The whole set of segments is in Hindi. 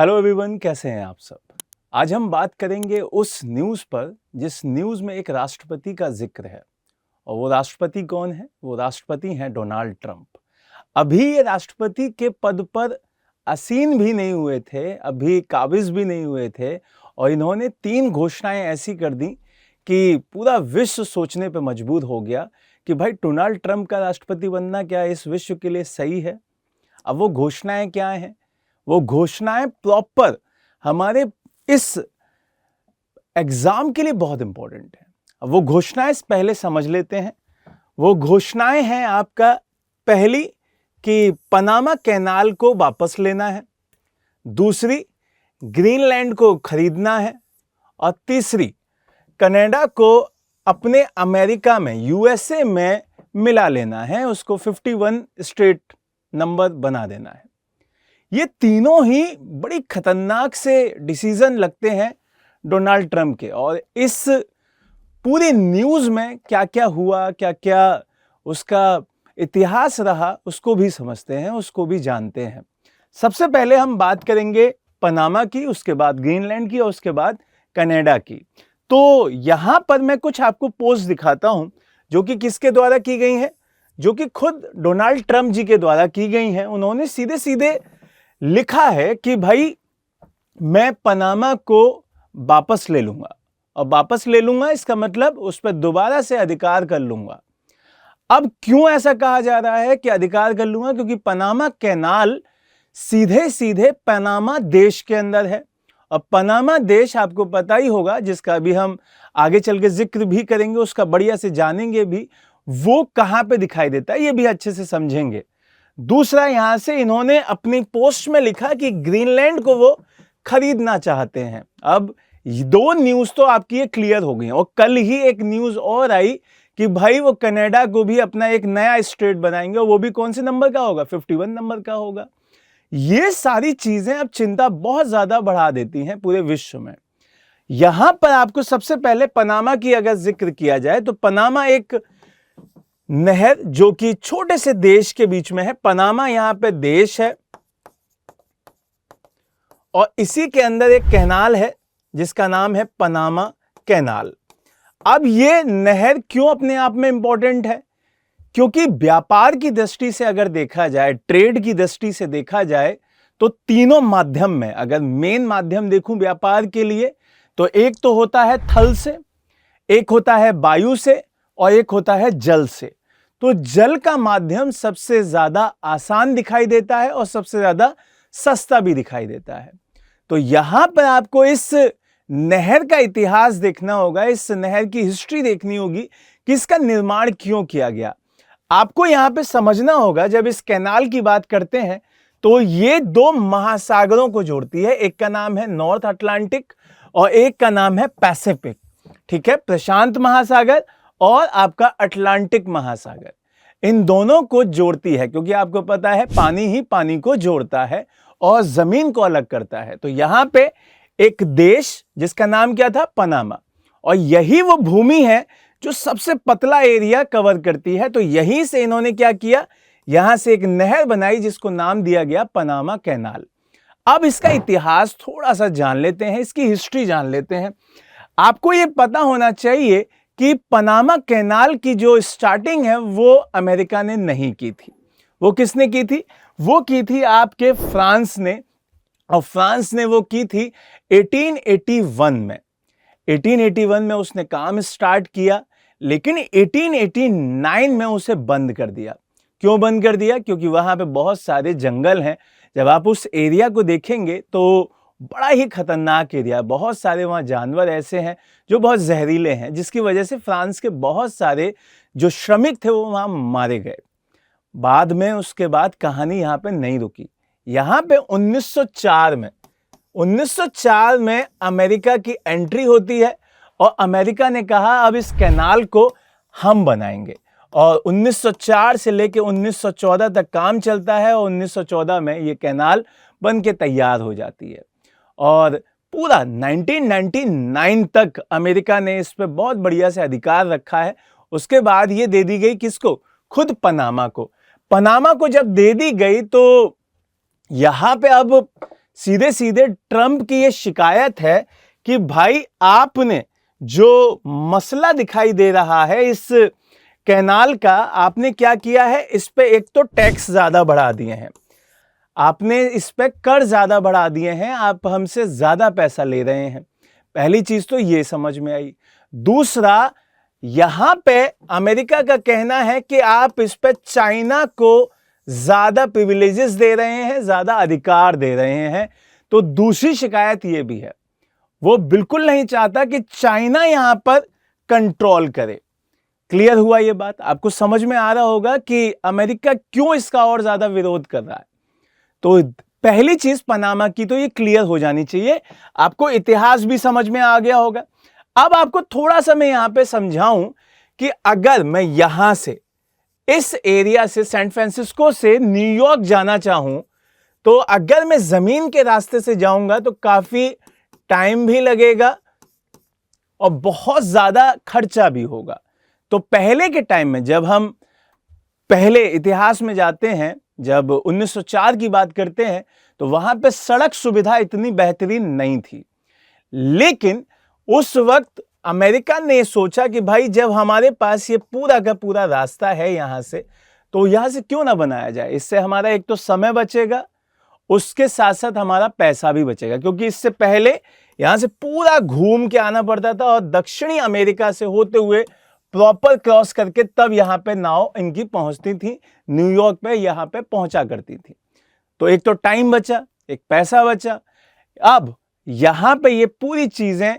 हेलो एवरीवन, कैसे हैं आप सब। आज हम बात करेंगे उस न्यूज़ पर जिस न्यूज़ में एक राष्ट्रपति का जिक्र है। और वो राष्ट्रपति कौन है? वो राष्ट्रपति हैं डोनाल्ड ट्रंप। अभी ये राष्ट्रपति के पद पर आसीन भी नहीं हुए थे, अभी काबिज भी नहीं हुए थे, और इन्होंने 3 घोषणाएं ऐसी कर दी कि पूरा विश्व सोचने पे मजबूर हो गया कि भाई डोनाल्ड ट्रंप का राष्ट्रपति बनना क्या इस विश्व के लिए सही है। अब वो घोषणाएं क्या हैं? वो घोषणाएं प्रॉपर हमारे इस एग्जाम के लिए बहुत इंपॉर्टेंट है। अब वो घोषणाएं पहले समझ लेते हैं। वो घोषणाएं हैं आपका, पहली कि पनामा कैनाल को वापस लेना है, दूसरी ग्रीनलैंड को खरीदना है, और तीसरी कनाडा को अपने अमेरिका में यूएसए में मिला लेना है, उसको 51 स्टेट नंबर बना देना है। ये तीनों ही बड़ी खतरनाक से डिसीजन लगते हैं डोनाल्ड ट्रंप के, और इस पूरी न्यूज़ में क्या क्या हुआ, क्या क्या उसका इतिहास रहा, उसको भी समझते हैं, उसको भी जानते हैं। सबसे पहले हम बात करेंगे पनामा की, उसके बाद ग्रीनलैंड की, और उसके बाद कनाडा की। तो यहां पर मैं कुछ आपको पोस्ट दिखाता हूं जो कि किसके द्वारा की गई हैं, जो कि खुद डोनाल्ड ट्रंप जी के द्वारा की गई हैं। उन्होंने सीधे सीधे लिखा है कि भाई मैं पनामा को वापस ले लूंगा, और वापस ले लूंगा इसका मतलब उस पर दोबारा से अधिकार कर लूंगा। अब क्यों ऐसा कहा जा रहा है कि अधिकार कर लूंगा? क्योंकि पनामा कैनाल सीधे सीधे पनामा देश के अंदर है, और पनामा देश आपको पता ही होगा, जिसका भी हम आगे चल के जिक्र भी करेंगे, उसका बढ़िया से जानेंगे भी, वो कहां पे दिखाई देता है ये भी अच्छे से समझेंगे। दूसरा, यहां से इन्होंने अपनी पोस्ट में लिखा कि ग्रीनलैंड को वो खरीदना चाहते हैं। अब 2 न्यूज तो आपकी ये क्लियर हो गई हैं, और कल ही एक न्यूज और आई कि भाई वो कनाडा को भी अपना एक नया स्टेट बनाएंगे, और वो भी कौन से नंबर का होगा? 51 नंबर का होगा। ये सारी चीजें अब चिंता बहुत ज्यादा बढ़ा देती हैं पूरे विश्व में। यहां पर आपको सबसे पहले पनामा की अगर जिक्र किया जाए तो पनामा एक नहर जो कि छोटे से देश के बीच में है। पनामा यहां पे देश है, और इसी के अंदर एक कैनाल है जिसका नाम है पनामा कैनाल। अब ये नहर क्यों अपने आप में इंपॉर्टेंट है? क्योंकि व्यापार की दृष्टि से अगर देखा जाए, ट्रेड की दृष्टि से देखा जाए, तो तीनों माध्यम में अगर मेन माध्यम देखूं व्यापार के लिए, तो एक तो होता है थल से, एक होता है वायु से, और एक होता है जल से। तो जल का माध्यम सबसे ज्यादा आसान दिखाई देता है और सबसे ज्यादा सस्ता भी दिखाई देता है। तो यहां पर आपको इस नहर का इतिहास देखना होगा, इस नहर की हिस्ट्री देखनी होगी कि इसका निर्माण क्यों किया गया। आपको यहां पे समझना होगा, जब इस कैनाल की बात करते हैं तो ये 2 महासागरों को जोड़ती है। एक का नाम है नॉर्थ अटलांटिक और एक का नाम है पैसिफिक। ठीक है, प्रशांत महासागर और आपका अटलांटिक महासागर, इन दोनों को जोड़ती है, क्योंकि आपको पता है पानी ही पानी को जोड़ता है और जमीन को अलग करता है। तो यहां पे एक देश जिसका नाम क्या था? पनामा, और यही वो भूमि है जो सबसे पतला एरिया कवर करती है। तो यहीं से इन्होंने क्या किया, यहां से एक नहर बनाई जिसको नाम दिया गया पनामा कैनाल। अब इसका इतिहास थोड़ा सा जान लेते हैं, इसकी हिस्ट्री जान लेते हैं। आपको यह पता होना चाहिए कि पनामा कैनाल की जो स्टार्टिंग है वो अमेरिका ने नहीं की थी। वो किसने की थी? वो की थी आपके फ्रांस ने, और फ्रांस ने वो की थी 1881 में। 1881 में उसने काम स्टार्ट किया, लेकिन 1889 में उसे बंद कर दिया। क्यों बंद कर दिया? क्योंकि वहां पे बहुत सारे जंगल हैं। जब आप उस एरिया को देखेंगे तो बड़ा ही खतरनाक एरिया, बहुत सारे वहां जानवर ऐसे हैं जो बहुत जहरीले हैं, जिसकी वजह से फ्रांस के बहुत सारे जो श्रमिक थे वो वहां मारे गए। बाद में उसके बाद कहानी यहां पे नहीं रुकी। यहां पे 1904 में अमेरिका की एंट्री होती है, और अमेरिका ने कहा अब इस कैनाल को हम बनाएंगे, और 1904 से लेके 1914 तक काम चलता है, और 1914 में ये कैनाल बन के तैयार हो जाती है। और पूरा 1999 तक अमेरिका ने इस पे बहुत बढ़िया से अधिकार रखा है। उसके बाद ये दे दी गई किसको? खुद पनामा को। पनामा को जब दे दी गई तो यहां पे अब सीधे सीधे ट्रंप की ये शिकायत है कि भाई आपने जो मसला दिखाई दे रहा है इस कैनाल का, आपने क्या किया है, इस पे एक तो टैक्स ज्यादा बढ़ा दिए हैं, आपने इस पे कर ज्यादा बढ़ा दिए हैं, आप हमसे ज्यादा पैसा ले रहे हैं। पहली चीज तो ये समझ में आई। दूसरा, यहां पे अमेरिका का कहना है कि आप इस पे चाइना को ज्यादा प्रिविलेजेस दे रहे हैं, ज्यादा अधिकार दे रहे हैं। तो दूसरी शिकायत ये भी है, वो बिल्कुल नहीं चाहता कि चाइना यहां पर कंट्रोल करे। क्लियर हुआ ये बात? आपको समझ में आ रहा होगा कि अमेरिका क्यों इसका और ज्यादा विरोध कर रहा है। तो पहली चीज पनामा की तो ये क्लियर हो जानी चाहिए। आपको इतिहास भी समझ में आ गया होगा। अब आपको थोड़ा सा मैं यहां पे समझाऊं कि अगर मैं यहां से, इस एरिया से, सैन फ्रांसिस्को से न्यूयॉर्क जाना चाहूं, तो अगर मैं जमीन के रास्ते से जाऊंगा तो काफी टाइम भी लगेगा और बहुत ज्यादा खर्चा भी होगा। तो पहले के टाइम में, जब हम पहले इतिहास में जाते हैं, जब 1904 की बात करते हैं, तो वहां पे सड़क सुविधा इतनी बेहतरीन नहीं थी। लेकिन उस वक्त अमेरिका ने सोचा कि भाई जब हमारे पास ये पूरा का पूरा रास्ता है यहां से, तो यहां से क्यों ना बनाया जाए। इससे हमारा एक तो समय बचेगा, उसके साथ साथ हमारा पैसा भी बचेगा, क्योंकि इससे पहले यहां से पूरा घूम के आना पड़ता था और दक्षिणी अमेरिका से होते हुए प्रॉपर क्रॉस करके तब यहां पे नाव इनकी पहुंचती थी, न्यूयॉर्क पे यहां पे पहुंचा करती थी। तो एक तो टाइम बचा, एक पैसा बचा। अब यहां पे ये पूरी चीजें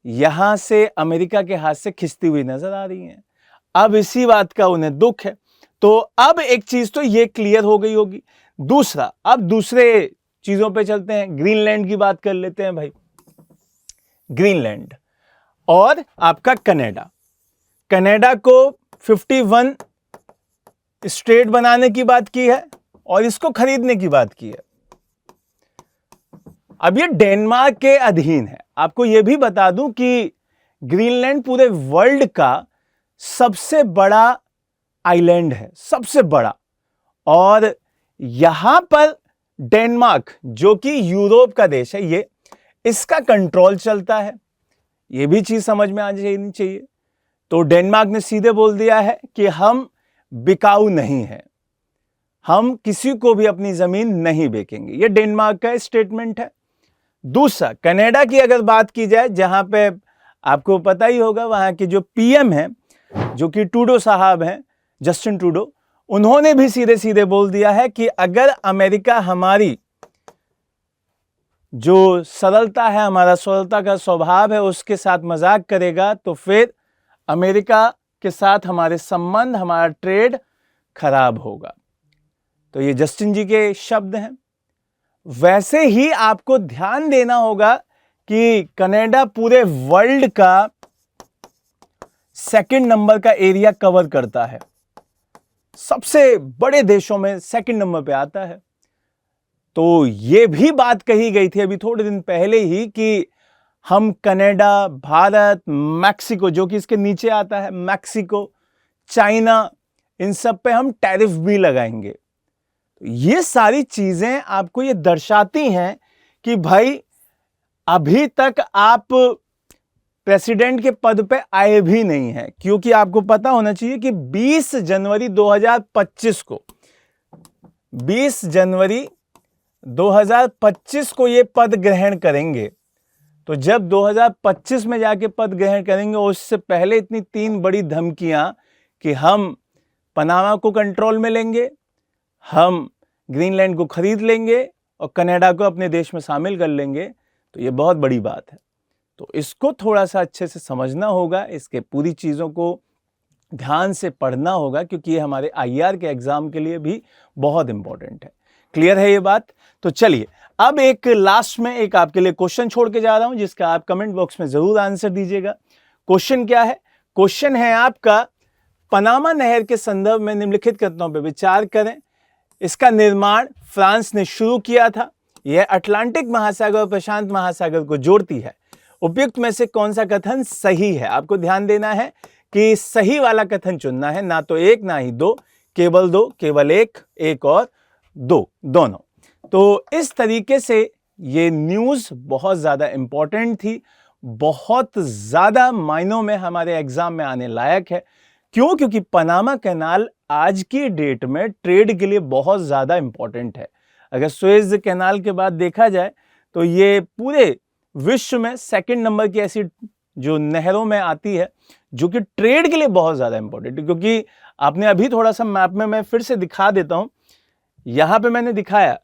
यहां से अमेरिका के हाथ से खिंचती हुई नजर आ रही हैं। अब इसी बात का उन्हें दुख है। तो अब एक चीज तो ये क्लियर हो गई होगी। दूसरा, अब दूसरे चीजों पे चलते हैं। ग्रीनलैंड की बात कर लेते हैं भाई। ग्रीनलैंड और आपका कनाडा। कनाडा को 51 स्टेट बनाने की बात की है और इसको खरीदने की बात की है। अब ये डेनमार्क के अधीन है। आपको यह भी बता दूं कि ग्रीनलैंड पूरे वर्ल्ड का सबसे बड़ा आइलैंड है, सबसे बड़ा। और यहां पर डेनमार्क, जो कि यूरोप का देश है, ये इसका कंट्रोल चलता है। यह भी चीज समझ में आ जानी चाहिए। तो डेनमार्क ने सीधे बोल दिया है कि हम बिकाऊ नहीं है, हम किसी को भी अपनी जमीन नहीं बेचेंगे। यह डेनमार्क का स्टेटमेंट है। दूसरा, कनाडा की अगर बात की जाए, जहां पे आपको पता ही होगा वहां के जो पीएम हैं, जो कि ट्रूडो साहब हैं, जस्टिन ट्रूडो, उन्होंने भी सीधे सीधे बोल दिया है कि अगर अमेरिका हमारी जो सरलता है, हमारा सरलता का स्वभाव है, उसके साथ मजाक करेगा तो फिर अमेरिका के साथ हमारे संबंध, हमारा ट्रेड खराब होगा। तो ये जस्टिन जी के शब्द हैं। वैसे ही आपको ध्यान देना होगा कि कनाडा पूरे वर्ल्ड का सेकंड नंबर का एरिया कवर करता है, सबसे बड़े देशों में सेकंड नंबर पे आता है। तो यह भी बात कही गई थी अभी थोड़े दिन पहले ही कि हम कनाडा, भारत, मैक्सिको, जो कि इसके नीचे आता है, मैक्सिको, चाइना, इन सब पे हम टैरिफ भी लगाएंगे। तो ये सारी चीजें आपको ये दर्शाती हैं कि भाई अभी तक आप प्रेसिडेंट के पद पे आए भी नहीं हैं, क्योंकि आपको पता होना चाहिए कि 20 जनवरी 2025 को, 20 जनवरी 2025 को ये पद ग्रहण करेंगे। तो जब 2025 में जाके पद ग्रहण करेंगे, उससे पहले इतनी 3 बड़ी धमकियां कि हम पनामा को कंट्रोल में लेंगे, हम ग्रीनलैंड को खरीद लेंगे और कनाडा को अपने देश में शामिल कर लेंगे, तो ये बहुत बड़ी बात है। तो इसको थोड़ा सा अच्छे से समझना होगा, इसके पूरी चीज़ों को ध्यान से पढ़ना होगा, क्योंकि ये हमारे आईआर के एग्जाम के लिए भी बहुत इंपॉर्टेंट है। क्लियर है ये बात? तो चलिए अब एक लास्ट में एक आपके लिए क्वेश्चन छोड़ के जा रहा हूं, जिसका आप कमेंट बॉक्स में जरूर आंसर दीजिएगा। क्वेश्चन क्या है? क्वेश्चन है आपका, पनामा नहर के संदर्भ में निम्नलिखित कथनों पर विचार करें। इसका निर्माण फ्रांस ने शुरू किया था। यह अटलांटिक महासागर और प्रशांत महासागर को जोड़ती है। उपयुक्त में से कौन सा कथन सही है? आपको ध्यान देना है कि सही वाला कथन चुनना है, ना तो एक ना ही दो, केवल दो, केवल एक, एक और दो, दोनों। तो इस तरीके से ये न्यूज़ बहुत ज़्यादा इम्पॉर्टेंट थी, बहुत ज़्यादा मायनों में हमारे एग्जाम में आने लायक है। क्यों? क्योंकि पनामा कैनाल आज की डेट में ट्रेड के लिए बहुत ज़्यादा इम्पॉर्टेंट है। अगर सुएज कैनाल के बाद देखा जाए तो ये पूरे विश्व में सेकंड नंबर की ऐसी जो नहरों में आती है जो कि ट्रेड के लिए बहुत ज़्यादा इम्पॉर्टेंट है। क्योंकि आपने अभी थोड़ा सा मैप में मैं फिर से दिखा देता हूं, यहां पे मैंने दिखाया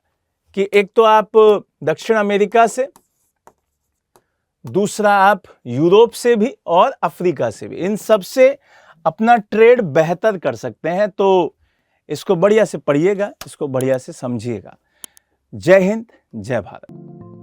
कि एक तो आप दक्षिण अमेरिका से, दूसरा आप यूरोप से भी और अफ्रीका से भी, इन सब से अपना ट्रेड बेहतर कर सकते हैं। तो इसको बढ़िया से पढ़िएगा, इसको बढ़िया से समझिएगा। जय हिंद, जय भारत।